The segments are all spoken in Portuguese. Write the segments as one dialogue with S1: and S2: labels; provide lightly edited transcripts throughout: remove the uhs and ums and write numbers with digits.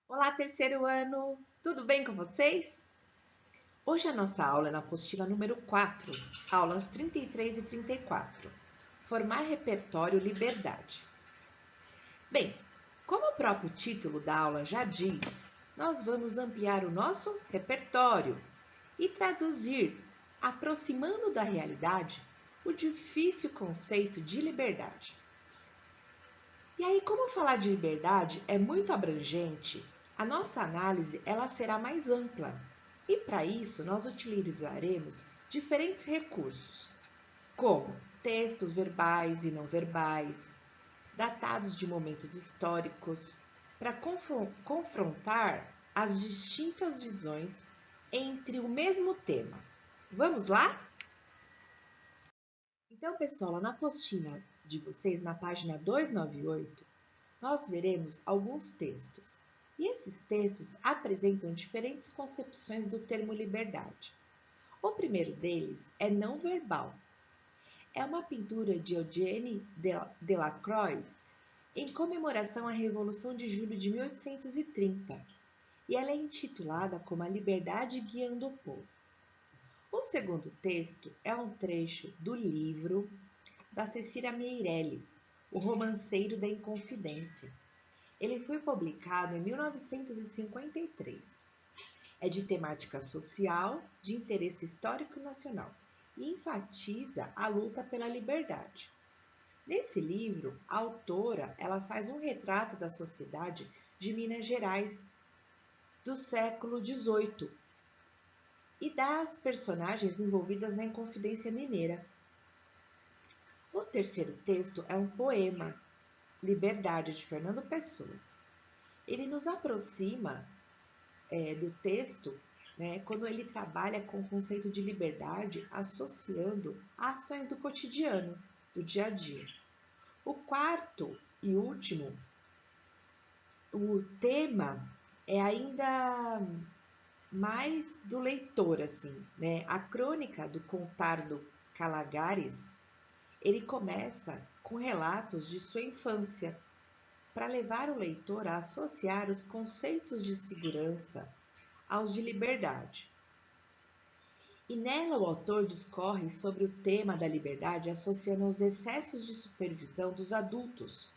S1: Olá, terceiro ano! Tudo bem com vocês? Hoje a nossa aula é na apostila número 4, aulas 33 e 34. Formar repertório liberdade. Bem, como o próprio título da aula já diz, nós vamos ampliar o nosso repertório e traduzir, aproximando da realidade, o difícil conceito de liberdade. E aí, como falar de liberdade é muito abrangente, a nossa análise ela será mais ampla. E para isso, nós utilizaremos diferentes recursos, como textos verbais e não verbais, datados de momentos históricos, para confrontar as distintas visões entre o mesmo tema. Vamos lá? Então, pessoal, na apostila de vocês, na página 298, nós veremos alguns textos. E esses textos apresentam diferentes concepções do termo liberdade. O primeiro deles é não verbal. É uma pintura de Eugène Delacroix em comemoração à Revolução de Julho de 1830, e ela é intitulada como A Liberdade Guiando o Povo. O segundo texto é um trecho do livro da Cecília Meirelles, O Romanceiro da Inconfidência. Ele foi publicado em 1953. É de temática social, de interesse histórico nacional e enfatiza a luta pela liberdade. Nesse livro, a autora ela faz um retrato da sociedade de Minas Gerais do século XVIII e das personagens envolvidas na Inconfidência Mineira. O terceiro texto é um poema, Liberdade, de Fernando Pessoa. Ele nos aproxima do texto, né, quando ele trabalha com o conceito de liberdade associando a ações do cotidiano, do dia a dia. O quarto e último, o tema é ainda mais do leitor, assim, né? A crônica do Contardo Calagares, ele começa com relatos de sua infância, para levar o leitor a associar os conceitos de segurança aos de liberdade. E nela o autor discorre sobre o tema da liberdade associando os excessos de supervisão dos adultos,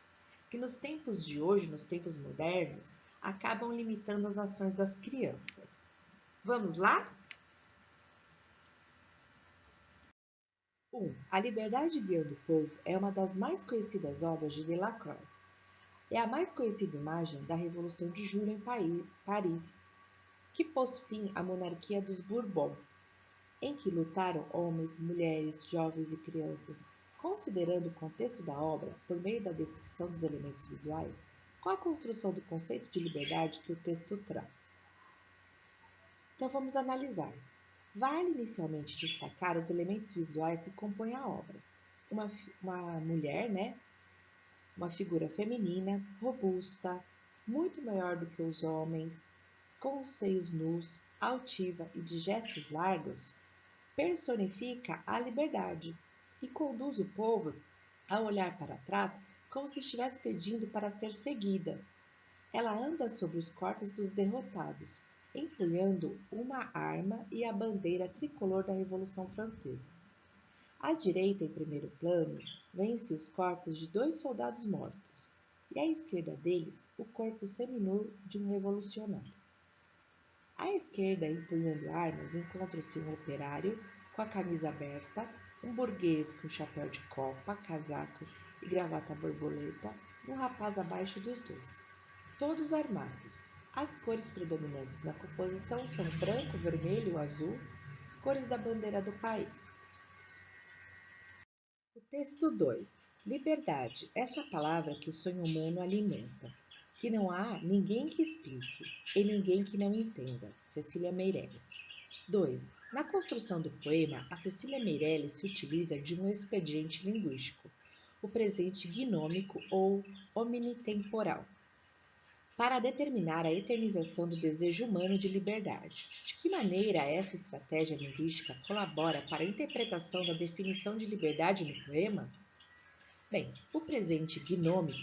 S1: que nos tempos de hoje, nos tempos modernos, acabam limitando as ações das crianças. Vamos lá? 1. A Liberdade Guiando o Povo é uma das mais conhecidas obras de Delacroix. É a mais conhecida imagem da Revolução de Julho em Paris, que pôs fim à monarquia dos Bourbon, em que lutaram homens, mulheres, jovens e crianças. Considerando o contexto da obra, por meio da descrição dos elementos visuais, qual a construção do conceito de liberdade que o texto traz? Então vamos analisar. Vale inicialmente destacar os elementos visuais que compõem a obra. Uma mulher, né? Uma figura feminina, robusta, muito maior do que os homens, com os seios nus, altiva e de gestos largos, personifica a liberdade e conduz o povo a olhar para trás como se estivesse pedindo para ser seguida. Ela anda sobre os corpos dos derrotados, empunhando uma arma e a bandeira tricolor da Revolução Francesa. À direita, em primeiro plano, vêm-se os corpos de 2 soldados mortos, e à esquerda deles, o corpo seminu de um revolucionário. À esquerda, empunhando armas, encontra-se um operário com a camisa aberta, um burguês com chapéu de copa, casaco e gravata borboleta, e um rapaz abaixo dos dois, todos armados. As cores predominantes na composição são branco, vermelho e azul, cores da bandeira do país. O texto 2. Liberdade, essa palavra que o sonho humano alimenta, que não há ninguém que explique e ninguém que não entenda. Cecília Meirelles. 2. Na construção do poema, a Cecília Meirelles se utiliza de um expediente linguístico, o presente gnômico ou omnitemporal, para determinar a eternização do desejo humano de liberdade. De que maneira essa estratégia linguística colabora para a interpretação da definição de liberdade no poema? Bem, o presente gnômico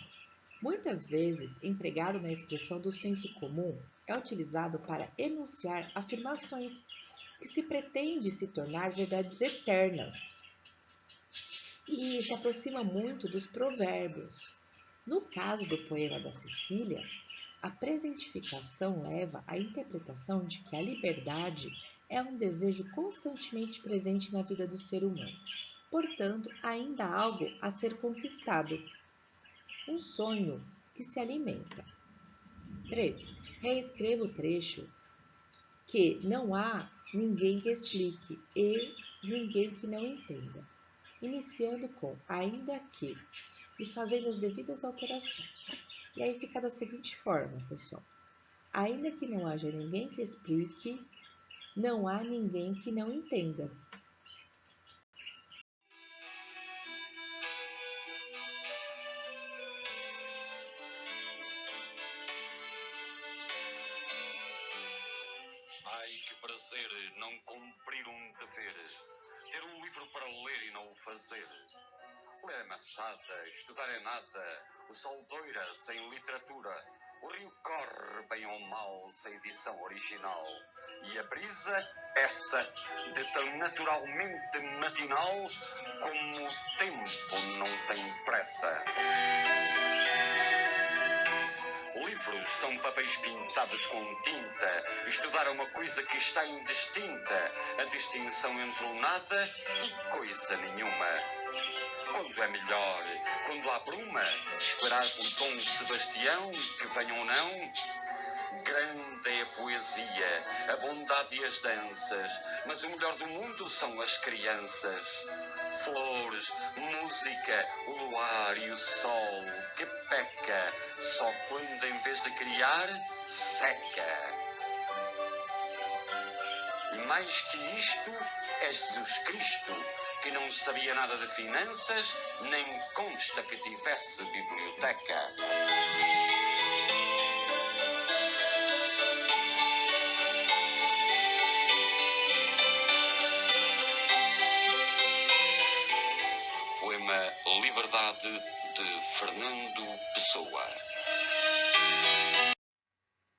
S1: Muitas vezes, empregado na expressão do senso comum, é utilizado para enunciar afirmações que se pretende se tornar verdades eternas e se aproxima muito dos provérbios. No caso do poema da Cecília, a presentificação leva à interpretação de que a liberdade é um desejo constantemente presente na vida do ser humano, portanto, ainda algo a ser conquistado, um sonho que se alimenta. 3. Reescreva o trecho que não há ninguém que explique e ninguém que não entenda, iniciando com ainda que e fazendo as devidas alterações. E aí fica da seguinte forma, pessoal. Ainda que não haja ninguém que explique, não há ninguém que não entenda.
S2: Ai, que prazer não cumprir um dever, ter um livro para ler e não o fazer. Ler é maçada, estudar é nada, o sol doira sem literatura, o rio corre bem ou mal sem edição original, e a brisa, essa, de tão naturalmente matinal, como o tempo não tem pressa. Livros são papéis pintados com tinta. Estudar é uma coisa que está indistinta. A distinção entre o nada e coisa nenhuma. Quando é melhor, quando há bruma, esperar por Dom Sebastião, que venha ou não. Grande é a poesia, a bondade e as danças, mas o melhor do mundo são as crianças. Flores, música, o luar e o sol, que peca, só quando em vez de criar, seca. E mais que isto, é Jesus Cristo, que não sabia nada de finanças, nem consta que tivesse biblioteca. Poema Liberdade, de Fernando Pessoa.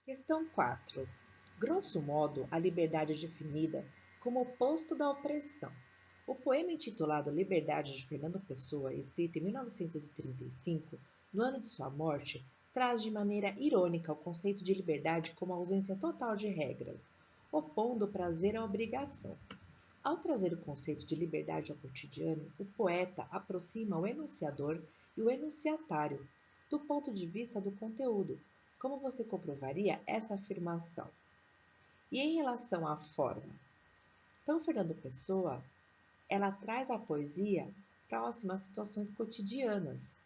S1: Questão 4. Grosso modo, a liberdade é definida como oposto da opressão. O poema intitulado Liberdade de Fernando Pessoa, escrito em 1935, no ano de sua morte, traz de maneira irônica o conceito de liberdade como ausência total de regras, opondo o prazer à obrigação. Ao trazer o conceito de liberdade ao cotidiano, o poeta aproxima o enunciador e o enunciatário do ponto de vista do conteúdo. Como você comprovaria essa afirmação? E em relação à forma? Então, Fernando Pessoa, ela traz a poesia próxima às situações cotidianas,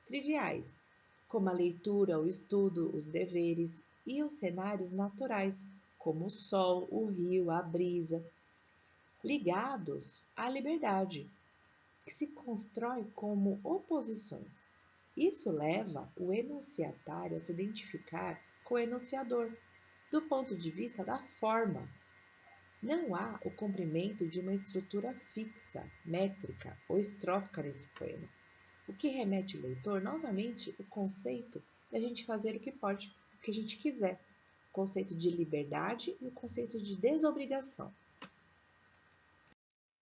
S1: triviais, como a leitura, o estudo, os deveres, e os cenários naturais, como o sol, o rio, a brisa, ligados à liberdade, que se constrói como oposições. Isso leva o enunciatário a se identificar com o enunciador, do ponto de vista da forma. Não há o cumprimento de uma estrutura fixa, métrica ou estrófica nesse poema, o que remete o leitor novamente o conceito de a gente fazer o que pode, o que a gente quiser, o conceito de liberdade e o conceito de desobrigação.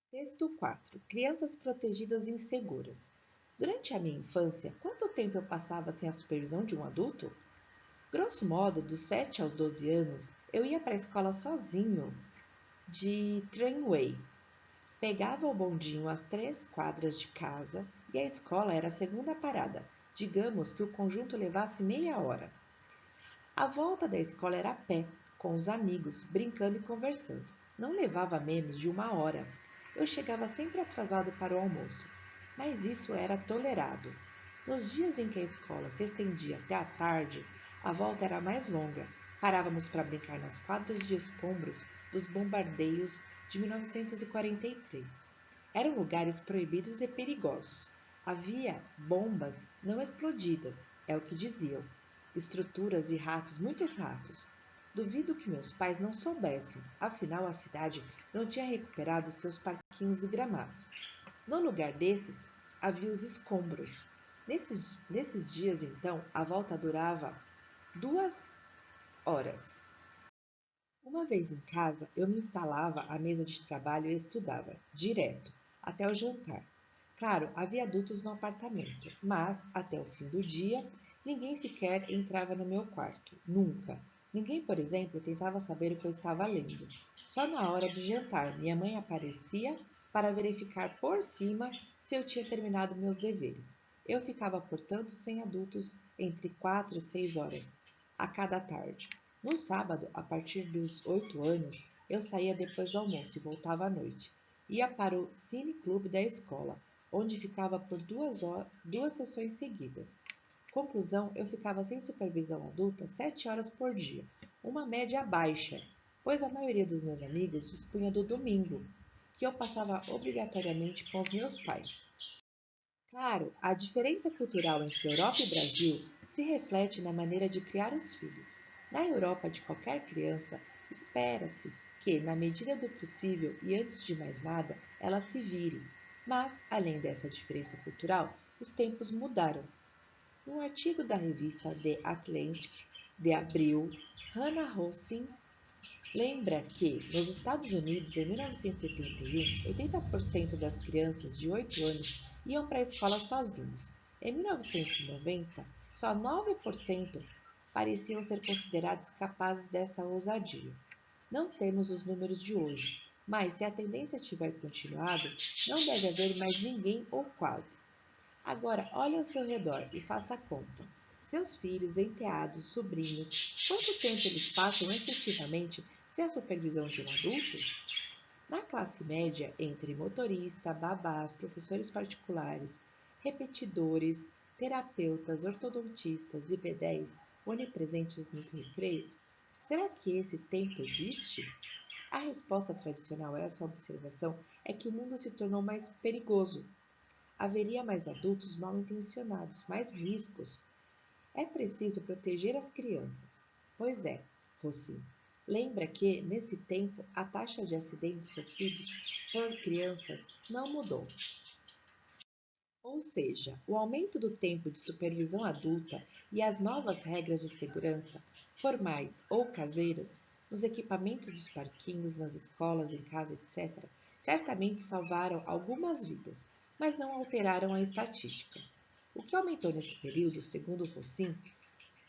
S1: Texto 4. Crianças protegidas e inseguras. Durante a minha infância, quanto tempo eu passava sem a supervisão de um adulto? Grosso modo, dos 7 aos 12 anos, eu ia para a escola sozinho, de tramway. Pegava o bondinho às 3 quadras de casa e a escola era a segunda parada. Digamos que o conjunto levasse meia hora. A volta da escola era a pé, com os amigos, brincando e conversando. Não levava menos de uma hora. Eu chegava sempre atrasado para o almoço, mas isso era tolerado. Nos dias em que a escola se estendia até a tarde, a volta era mais longa. Parávamos para brincar nas quadras de escombros dos bombardeios de 1943. Eram lugares proibidos e perigosos. Havia bombas não explodidas, é o que diziam. Estruturas e ratos, muitos ratos. Duvido que meus pais não soubessem, afinal a cidade não tinha recuperado seus parquinhos e gramados. No lugar desses, havia os escombros. Nesses dias, então, a volta durava 2 horas. Uma vez em casa, eu me instalava à mesa de trabalho e estudava, direto, até o jantar. Claro, havia adultos no apartamento, mas, até o fim do dia, ninguém sequer entrava no meu quarto. Nunca. Ninguém, por exemplo, tentava saber o que eu estava lendo. Só na hora de jantar, minha mãe aparecia para verificar por cima se eu tinha terminado meus deveres. Eu ficava, portanto, sem adultos entre 4 e 6 horas a cada tarde. No sábado, a partir dos 8 anos, eu saía depois do almoço e voltava à noite. Ia para o cineclube da escola, onde ficava por 2 sessões seguidas. Conclusão, eu ficava sem supervisão adulta 7 horas por dia, uma média baixa, pois a maioria dos meus amigos dispunha do domingo, que eu passava obrigatoriamente com os meus pais. Claro, a diferença cultural entre Europa e Brasil se reflete na maneira de criar os filhos. Na Europa de qualquer criança, espera-se que, na medida do possível e antes de mais nada, ela se vire. Mas, além dessa diferença cultural, os tempos mudaram. Um artigo da revista The Atlantic, de abril, Hannah Rosin lembra que, nos Estados Unidos, em 1971, 80% das crianças de 8 anos iam para a escola sozinhos. Em 1990, só 9% pareciam ser considerados capazes dessa ousadia. Não temos os números de hoje, mas se a tendência tiver continuado, não deve haver mais ninguém ou quase. Agora, olhe ao seu redor e faça a conta. Seus filhos, enteados, sobrinhos, quanto tempo eles passam efetivamente sem a supervisão de um adulto? Na classe média, entre motorista, babás, professores particulares, repetidores, terapeutas, ortodontistas e B10 onipresentes nos recreios, será que esse tempo existe? A resposta tradicional a essa observação é que o mundo se tornou mais perigoso. Haveria mais adultos mal intencionados, mais riscos. É preciso proteger as crianças. Pois é, Rossi. Lembra que, nesse tempo, a taxa de acidentes sofridos por crianças não mudou. Ou seja, o aumento do tempo de supervisão adulta e as novas regras de segurança, formais ou caseiras, nos equipamentos dos parquinhos, nas escolas, em casa, etc., certamente salvaram algumas vidas, mas não alteraram a estatística. O que aumentou nesse período, segundo o Rossin,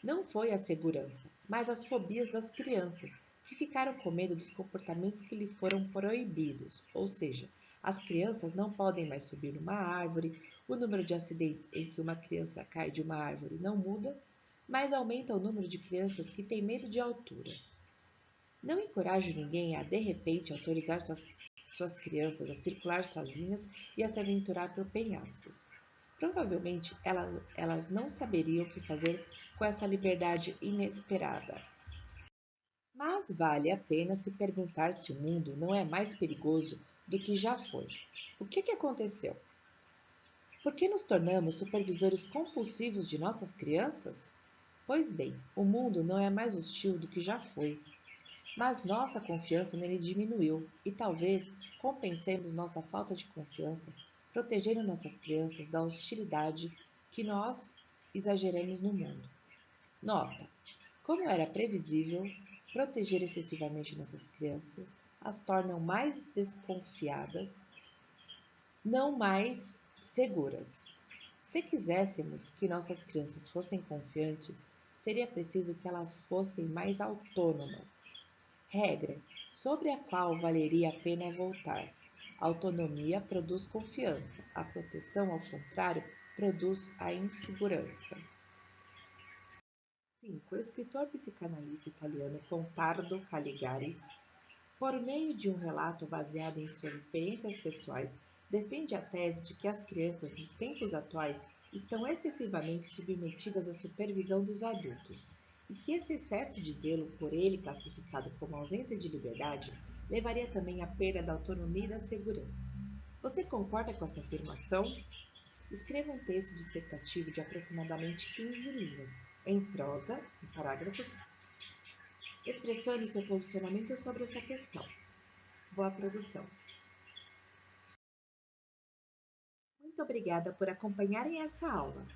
S1: não foi a segurança, mas as fobias das crianças, que ficaram com medo dos comportamentos que lhe foram proibidos, ou seja, as crianças não podem mais subir numa árvore, o número de acidentes em que uma criança cai de uma árvore não muda, mas aumenta o número de crianças que têm medo de alturas. Não encorajo ninguém a, de repente, autorizar suas crianças a circular sozinhas e a se aventurar por penhascos. Provavelmente elas não saberiam o que fazer com essa liberdade inesperada. Mas vale a pena se perguntar se o mundo não é mais perigoso do que já foi. O que aconteceu? Por que nos tornamos supervisores compulsivos de nossas crianças? Pois bem, o mundo não é mais hostil do que já foi, mas nossa confiança nele diminuiu e talvez compensemos nossa falta de confiança protegendo nossas crianças da hostilidade que nós exageramos no mundo. Nota: como era previsível, proteger excessivamente nossas crianças as tornam mais desconfiadas, não mais seguras. Se quiséssemos que nossas crianças fossem confiantes, seria preciso que elas fossem mais autônomas. Regra sobre a qual valeria a pena voltar. A autonomia produz confiança, a proteção, ao contrário, produz a insegurança. 5. O escritor psicanalista italiano Contardo Caligaris, por meio de um relato baseado em suas experiências pessoais, defende a tese de que as crianças dos tempos atuais estão excessivamente submetidas à supervisão dos adultos e que esse excesso de zelo, por ele classificado como ausência de liberdade, levaria também à perda da autonomia e da segurança. Você concorda com essa afirmação? Escreva um texto dissertativo de aproximadamente 15 linhas, em prosa, em parágrafos, expressando seu posicionamento sobre essa questão. Boa produção! Muito obrigada por acompanharem essa aula.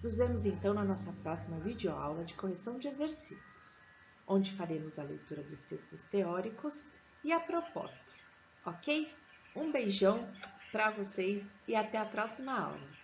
S1: Nos vemos então na nossa próxima videoaula de correção de exercícios, onde faremos a leitura dos textos teóricos e a proposta, ok? Um beijão para vocês e até a próxima aula!